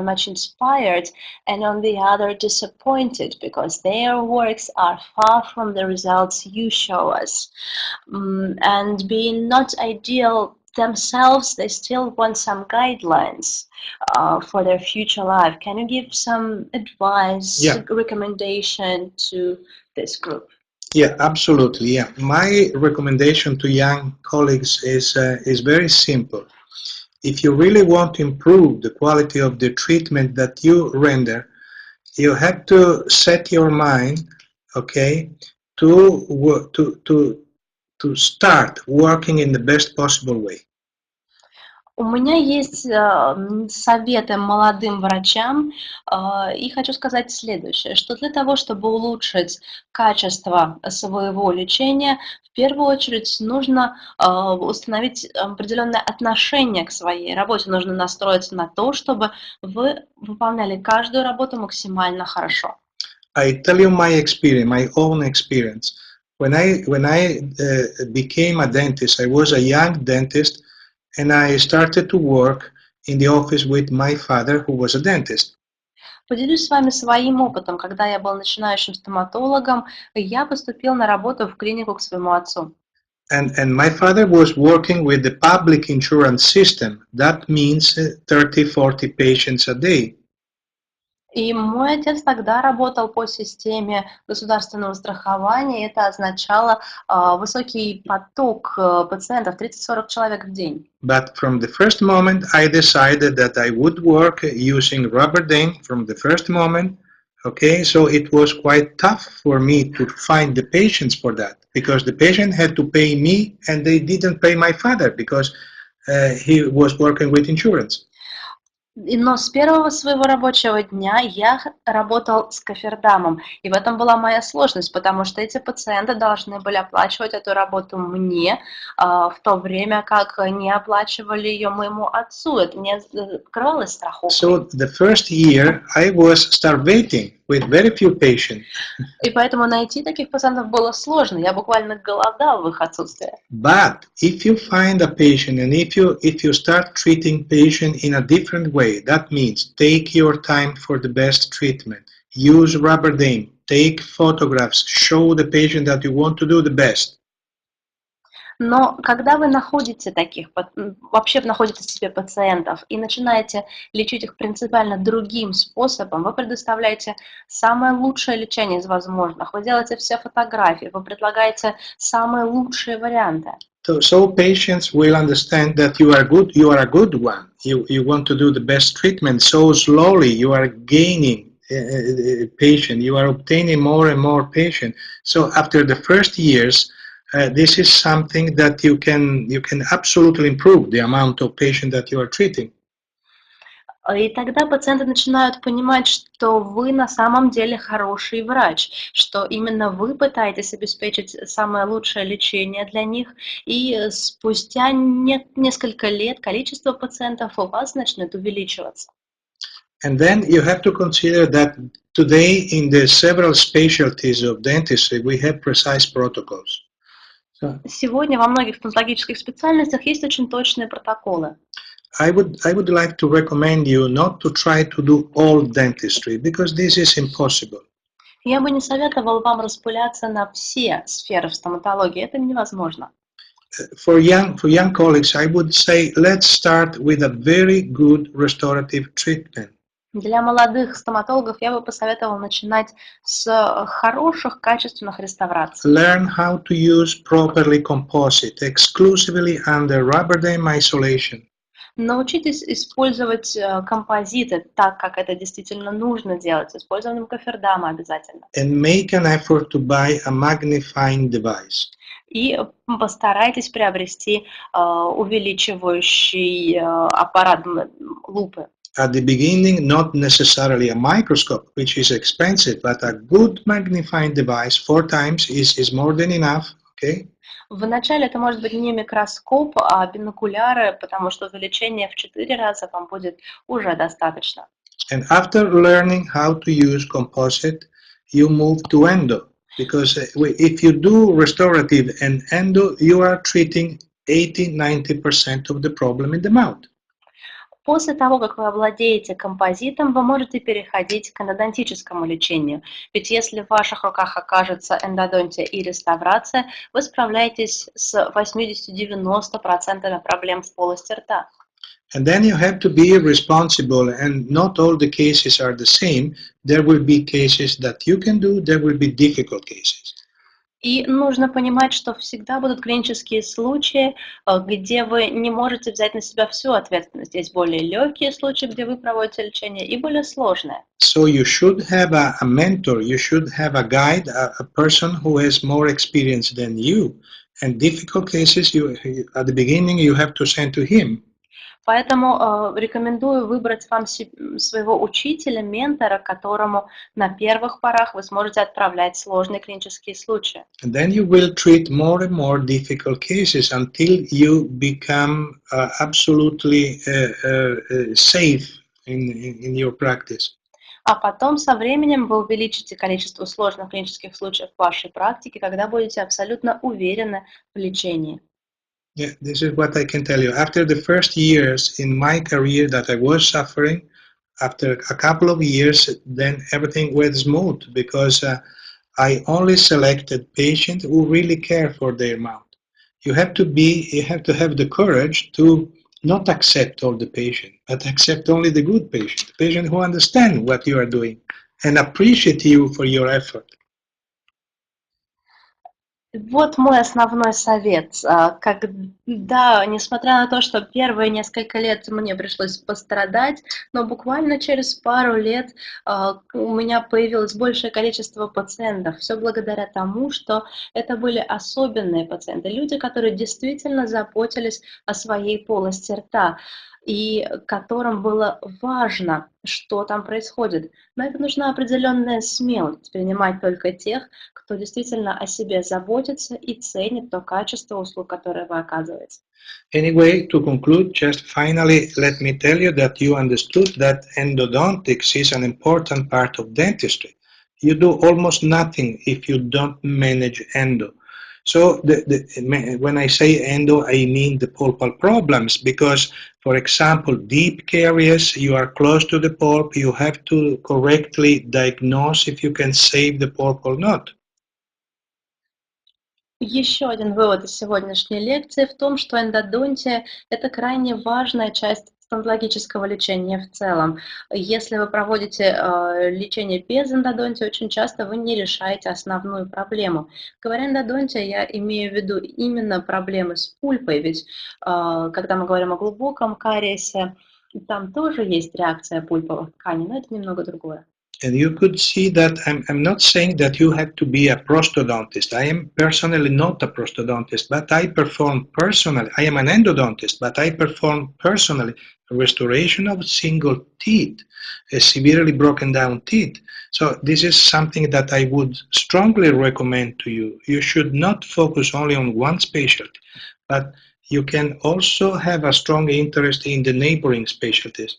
much inspired, and on the other disappointed because their works are far from the results you show us. And being not ideal themselves, they still want some guidelines for their future life. Can you give some advice, Yeah. recommendation to this group? Yeah, absolutely. Yeah, my recommendation to young colleagues is very simple. If you really want to improve the quality of the treatment that you render, you have to set your mind, okay, to start working in the best possible way. У меня есть советы молодым врачам, и хочу сказать следующее, что для того, чтобы улучшить качество своего лечения, в первую очередь нужно установить определенное отношение к своей работе, нужно настроиться на то, чтобы вы выполняли каждую работу максимально хорошо. I tell you my experience, my own experience. When I became a dentist, I was a young dentist, and I started to work in the office with my father, who was a dentist. Поделюсь с вами своим опытом. Когда я был начинающим стоматологом, я поступил на работу в клинику к своему отцу. And my father was working with the public insurance system. That means 30-40 patients a day. И мой отец тогда работал по системе государственного страхования. Это означало высокий поток пациентов, 30-40 человек в день. But from the first moment, I decided that I would work using rubber dam from the first moment. Okay, so it was quite tough for me to find the patients for that, because the patient had to pay me and they didn't pay my father because he was working with insurance. Но с первого своего рабочего дня я работал с кофердамом, и в этом была моя сложность, потому что эти пациенты должны были оплачивать эту работу мне, в то время как не оплачивали ее моему отцу, это не покрывалось страховкой. So the first year I was starving with very few patients. И поэтому найти таких пациентов было сложно, я буквально голодал в их отсутствие. But if you find a patient and if you start treating patient in a different way, that means take your time for the best treatment, use rubber dam, take photographs, show the patient that you want to do the best. Но когда вы находите вообще находите себе пациентов и начинаете лечить их принципиально другим способом, вы предоставляете самое лучшее лечение из возможных, вы делаете все фотографии, вы предлагаете самые лучшие варианты. So patients will understand that you are a good one. You want to do the best treatment. So slowly you are gaining patient, you are obtaining more and more patient. So after the first years, this is something that you can absolutely improve the amount of patient that you are treating. И тогда пациенты начинают понимать, что вы на самом деле хороший врач, что именно вы пытаетесь обеспечить самое лучшее лечение для них, и спустя несколько лет количество пациентов у вас начнет увеличиваться. And then you have to consider that today in the several specialties of dentistry we have precise protocols. Сегодня во многих стоматологических специальностях есть очень точные протоколы. I would like to recommend you not to try to do all dentistry because this is impossible. Я бы не советовал вам распыляться на все сферы в стоматологии, это невозможно. For young colleagues, I would say let's start with a very good restorative treatment. Для молодых стоматологов я бы посоветовала начинать с хороших, качественных реставраций. Learn how to use properly composite, exclusively under rubber dam isolation. Научитесь использовать композиты так, как это действительно нужно делать, с использованием кофердама обязательно. And make an effort to buy a magnifying device. И постарайтесь приобрести увеличивающий аппарат лупы. At the beginning, not necessarily a microscope, which is expensive, but a good magnifying device 4 times is more than enough, okay? Вначале это может быть не микроскоп, а бинокуляры, потому что увеличение в 4 раза вам будет уже достаточно. And after learning how to use composite, you move to endo, because if you do restorative and endo, you are treating 80-90% of the problem in the mouth. После того, как вы овладеете композитом, вы можете переходить к эндодонтическому лечению. Ведь если в ваших руках окажется эндодонтия и реставрация, вы справляетесь с 80–90% проблем в полости рта. And then you have to be responsible, and not all the cases are the same. There will be cases that you can do, there will be difficult cases. И нужно понимать, что всегда будут клинические случаи, где вы не можете взять на себя всю ответственность. Есть более легкие случаи, где вы проводите лечение, и более сложные. So you should have a mentor, you should have a guide, a person who has more experience than you. And difficult cases, at the beginning, you have to send to him. Поэтому рекомендую выбрать вам своего учителя, ментора, которому на первых порах вы сможете отправлять сложные клинические случаи. And then you will treat more and more difficult cases until you become absolutely safe in your practice. А потом со временем вы увеличите количество сложных клинических случаев в вашей практике, когда будете абсолютно уверены в лечении. Yeah, this is what I can tell you. After the first years in my career that I was suffering, after a couple of years, then everything went smooth because I only selected patients who really care for their mouth. You have to have the courage to not accept all the patient, but accept only the good patient, the patient who understand what you are doing and appreciate you for your effort. Вот мой основной совет. Когда, несмотря на то, что первые несколько лет мне пришлось пострадать, но буквально через пару лет у меня появилось большее количество пациентов. Все благодаря тому, что это были особенные пациенты, люди, которые действительно заботились о своей полости рта и которым было важно, что там происходит. Но это нужна определенная смелость принимать только тех, кто действительно о себе заботится и ценит то качество услуг, которые вы оказываете. Anyway, to conclude, just finally, let me tell you that you understood that endodontics is an important part of dentistry. You do almost nothing if you don't manage endo. So when I say endo, I mean the pulpal problems because, for example, deep caries, you are close to the pulp, you have to correctly diagnose if you can save the pulp or not. Еще один вывод из сегодняшней лекции в том, что эндодонтия– это крайне важная часть стоматологического лечения в целом. Если вы проводите лечение без эндодонтии, очень часто вы не решаете основную проблему. Говоря эндодонтия, я имею в виду именно проблемы с пульпой, ведь когда мы говорим о глубоком кариесе, там тоже есть реакция пульповых тканей, но это немного другое. And you could see that I'm not saying that you have to be a prosthodontist. I am personally not a prosthodontist, but I perform personally. I am an endodontist, but I perform personally restoration of single teeth, severely broken down teeth. So this is something that I would strongly recommend to you. You should not focus only on one specialty, but you can also have a strong interest in the neighboring specialties.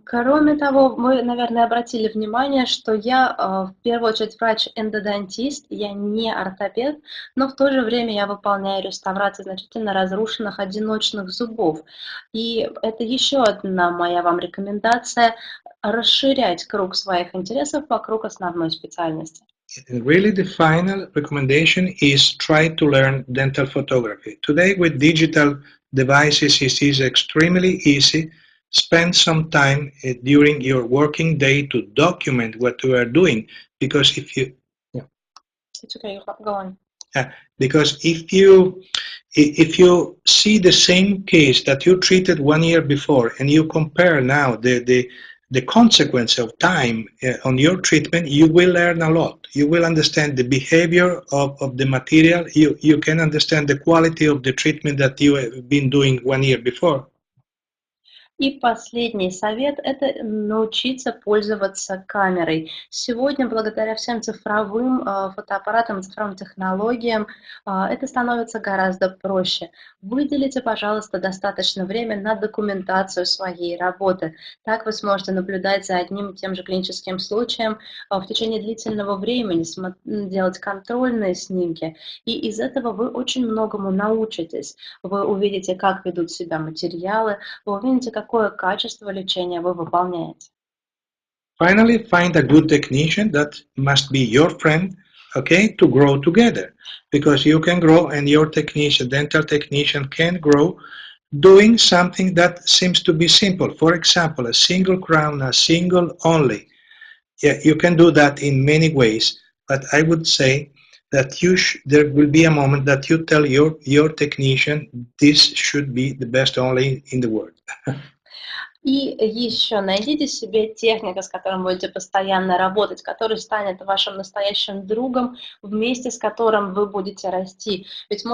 Кроме того, вы, наверное, обратили внимание, что я в первую очередь врач-эндодонтист, я не ортопед, но в то же время я выполняю реставрацию значительно разрушенных одиночных зубов. И это еще одна моя вам рекомендация– расширять круг своих интересов вокруг основной специальности. And really the final recommendation is try to learn dental photography. Today with digital devices it is extremely easy. Spend some time during your working day to document what you are doing because if you It's okay, go on. Because if you see the same case that you treated 1 year before and you compare now the consequence of time on your treatment, you will learn a lot. You will understand the behavior of the material. You can understand the quality of the treatment that you have been doing 1 year before. И последний совет– это научиться пользоваться камерой. Сегодня, благодаря всем цифровым фотоаппаратам, цифровым технологиям, это становится гораздо проще. Выделите, пожалуйста, достаточно время на документацию своей работы. Так вы сможете наблюдать за одним и тем же клиническим случаем в течение длительного времени, делать контрольные снимки, и из этого вы очень многому научитесь. Вы увидите, как ведут себя материалы, вы увидите, какое качество лечения вы выполняете. Finally, find a good technician that must be your friend, okay, to grow together. Because you can grow and your technician, dental technician can grow doing something that seems to be simple. For example, a single crown, a single only. Yeah, you can do that in many ways, but I would say that there will be a moment that you tell your technician this should be the best only in the world. И еще найдите себе техника, с которым будете постоянно работать, который станет вашим настоящим другом, вместе с которым вы будете расти. Ведь